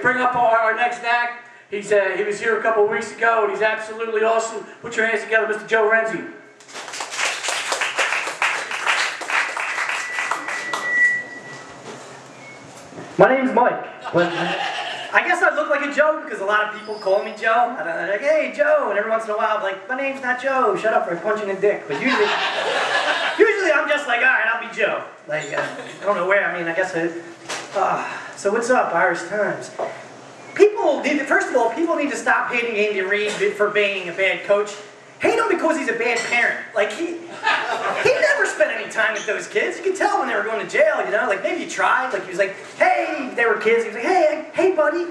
bring up our next act. He was here a couple of weeks ago, and he's absolutely awesome. Put your hands together, Mr. Joe Renzi. My name's Mike, but I guess I look like a Joe because a lot of people call me Joe. They're like, hey, Joe, and every once in a while I'm like, my name's not Joe, shut up for punching a dick. But usually I'm just like, all right, I'll be Joe. Like, I don't know where, I guess so what's up, Irish Times? First of all, people need to stop hating Andy Reid for being a bad coach. Hate him because he's a bad parent. Like, he never spent any time with those kids. You could tell when they were going to jail, you know? Like, maybe he tried. Like, he was like, hey, they were kids. He was like, hey, buddy,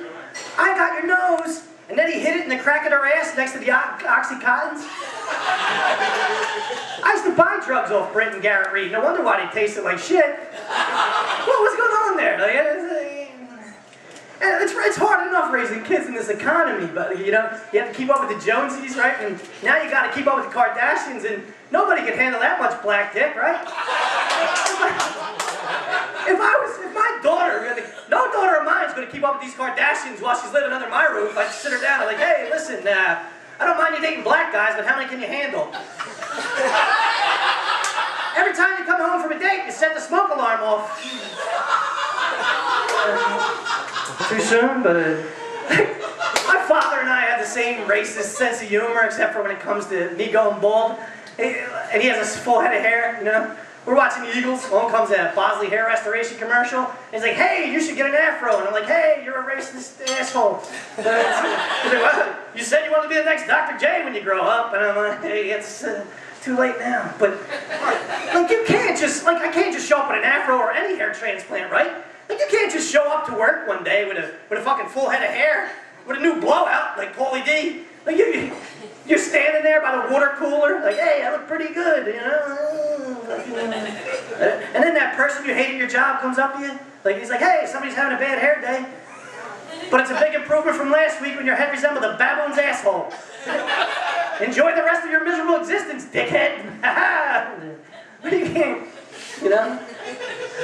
I got your nose. And then he hit it in the crack of their ass next to the Oxycontins. I used to buy drugs off Brent and Garrett Reed. No wonder why they tasted like shit. What was going on there? And it's hard enough raising kids in this economy, but you know, you have to keep up with the Jonesies, right? And now you got to keep up with the Kardashians, and nobody can handle that much black dick, right? If my daughter, no daughter of mine is going to keep up with these Kardashians while she's living under my roof, I'd sit her down and like, hey, listen, I don't mind you dating black guys, but how many can you handle? Every time you come home from a date, you set the smoke alarm off. Too soon, but my father and I have the same racist sense of humor, except for when it comes to me going bald. And he has a full head of hair, you know. We're watching the Eagles. Along comes a Bosley hair restoration commercial. And he's like, hey, you should get an afro. And I'm like, hey, you're a racist asshole. He's like, well, you said you wanted to be the next Dr. J when you grow up. And I'm like, hey, it's too late now. But like, I can't just show up with an afro or any hair transplant, right? Like, you can't just show up to work one day with a fucking full head of hair, with a new blowout, like Paulie D. Like, you're standing there by the water cooler, like, hey, I look pretty good, you know? And then that person you hate at your job comes up to you, like, he's like, hey, somebody's having a bad hair day. But it's a big improvement from last week when your head resembled a baboon's asshole. Enjoy the rest of your miserable existence, dickhead. What do you mean? You know?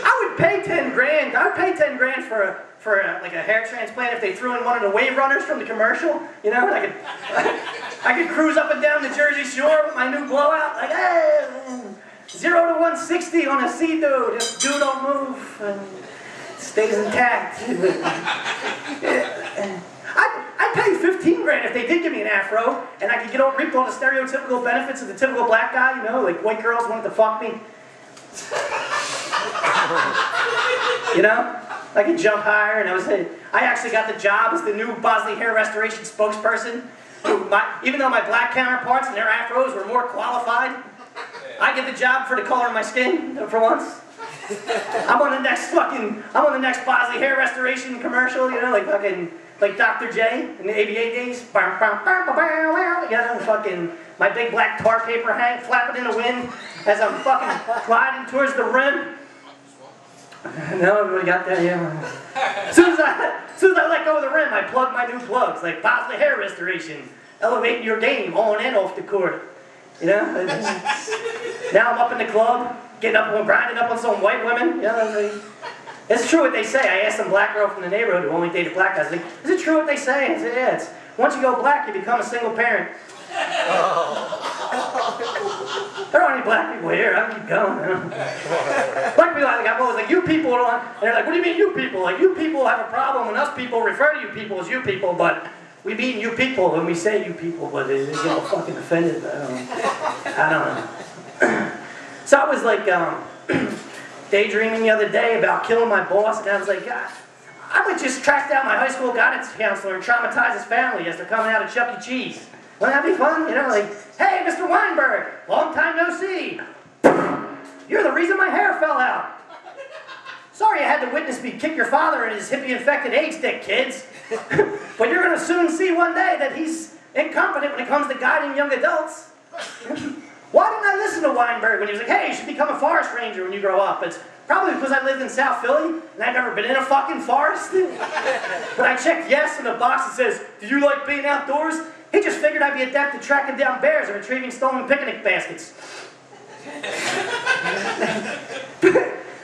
I would pay 10 grand. I would pay 10 grand for like a hair transplant if they threw in one of the wave runners from the commercial. You know, I could cruise up and down the Jersey Shore with my new blowout. Like, hey, 0 to 160 on a Sea-Doo. Just do don't move and it stays intact. I'd pay 15 grand if they did give me an afro and I could reap all the stereotypical benefits of the typical black guy. You know, like white girls wanted to fuck me. You know? I could jump higher, and I actually got the job as the new Bosley hair restoration spokesperson. Even though my black counterparts and their afros were more qualified, I get the job for the color of my skin, for once. I'm on the next Bosley hair restoration commercial, you know, like Dr. J in the ABA days. You know, fucking my big black tar paper flapping in the wind as I'm fucking gliding towards the rim. No, everybody got that, yeah. As soon as I let go of the rim, I plug my new plugs, like Bosley hair restoration, elevating your game on and off the court. You know? Now I'm up in the club, grinding up on some white women. You know, it's true what they say. I asked some black girl from the neighborhood who only dated black guys, like, is it true what they say? I said, yeah, it's once you go black, you become a single parent. There aren't any black people here. I'll keep going. You know? Black people, I'm always like, you people don't. And they're like, what do you mean you people? Like, you people have a problem when us people refer to you people as you people, but we mean you people when we say you people, but they get all fucking offended. I don't know. So I was like daydreaming the other day about killing my boss, and I was like, God, I would just track down my high school guidance counselor and traumatize his family as they're coming out of Chuck E. Cheese. Wouldn't that be fun? You know, like, hey, Mr. Weinberg, long time no see. You're the reason my hair fell out. Sorry you had to witness me kick your father in his hippie-infected AIDS dick, kids. But you're going to soon see one day that he's incompetent when it comes to guiding young adults. Why didn't I listen to Weinberg when he was like, hey, you should become a forest ranger when you grow up? It's probably because I lived in South Philly and I've never been in a fucking forest. But I checked yes in the box that says, do you like being outdoors? He just figured I'd be adept at tracking down bears and retrieving stolen picnic baskets.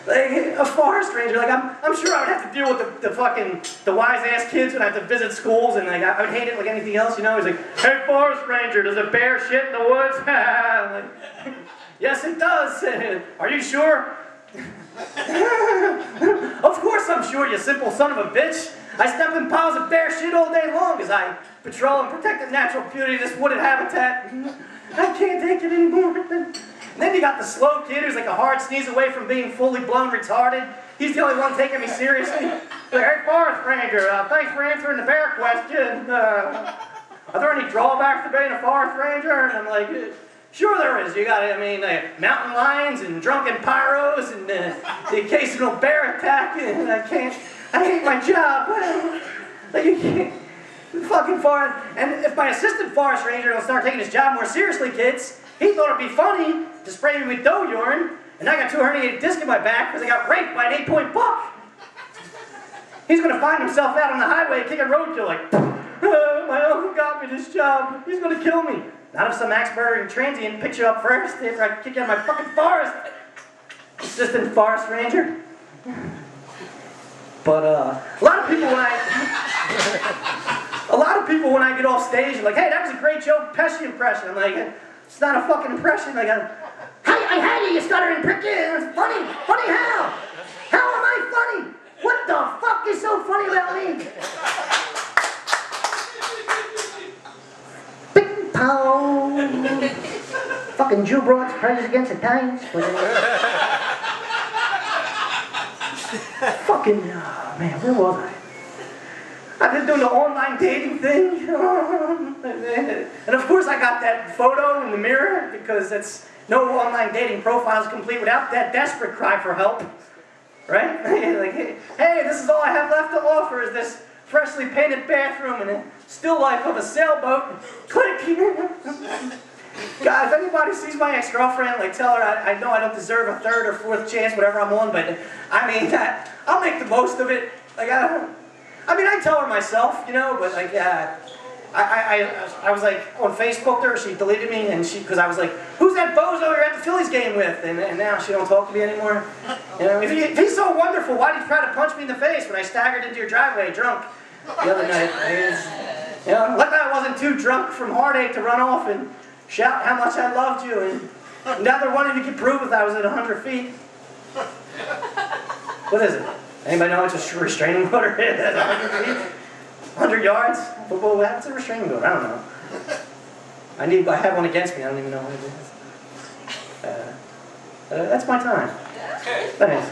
Like, a forest ranger, like, I'm sure I would have to deal with the wise-ass kids when I have to visit schools, and like, I would hate it like anything else, you know? He's like, hey, forest ranger, does a bear shit in the woods? I'm like, yes, it does. Are you sure? Of course I'm sure, you simple son of a bitch. I step in piles of bear shit all day long as I patrol and protect the natural beauty of this wooded habitat. I can't take it anymore. And then you got the slow kid who's like a hard sneeze away from being fully blown retarded. He's the only one taking me seriously. Like, hey, Forest Ranger, thanks for answering the bear question. Are there any drawbacks to being a Forest Ranger? And I'm like, sure there is. You got, mountain lions and drunken pyros and the occasional bear attack. And I hate my job. Like, you can't. Fucking forest. And if my assistant Forest Ranger don't start taking his job more seriously, kids, he thought it'd be funny to spray me with doe urine, and I got 2 herniated discs in my back because I got raped by an 8-point buck. He's gonna find himself out on the highway kicking roadkill like, oh, my uncle got me this job. He's gonna kill me. Not if some axe-murdering transient picks you up first after I kick you out of my fucking forest. Assistant Forest Ranger. But a lot of people when I get off stage are like, hey, that was a great Joe Pesci impression. I'm like, it's not a fucking impression. I go, I had you stuttering prick. It's funny. Funny how? How am I funny? What the fuck is so funny about me? Bing pow. Fucking Jew broads prejudice against Italians. Fucking, oh man, where was I? I've been doing the online dating thing. And of course I got that photo in the mirror because that's no online dating profile is complete without that desperate cry for help. Right? Like, hey, this is all I have left to offer is this freshly painted bathroom and a still life of a sailboat. Click! God, if anybody sees my ex-girlfriend, like, tell her I know I don't deserve a 3rd or 4th chance, whatever I'm on, but I mean, I'll make the most of it. Like, I tell her myself, you know, but like, I was like on Facebook there, she deleted me, and because I was like, who's that bozo you're at the Phillies game with? And now she don't talk to me anymore. You know, if he's so wonderful, why did you try to punch me in the face when I staggered into your driveway drunk the other night? You know, luckily I wasn't too drunk from heartache to run off and shout how much I loved you, and neither one of you could prove if I was at 100 feet. What is it? Anybody know what's a restraining order is? 100 feet? 100 yards? What's a restraining order? I don't know. I have one against me. I don't even know what it is. That's my time. Thanks.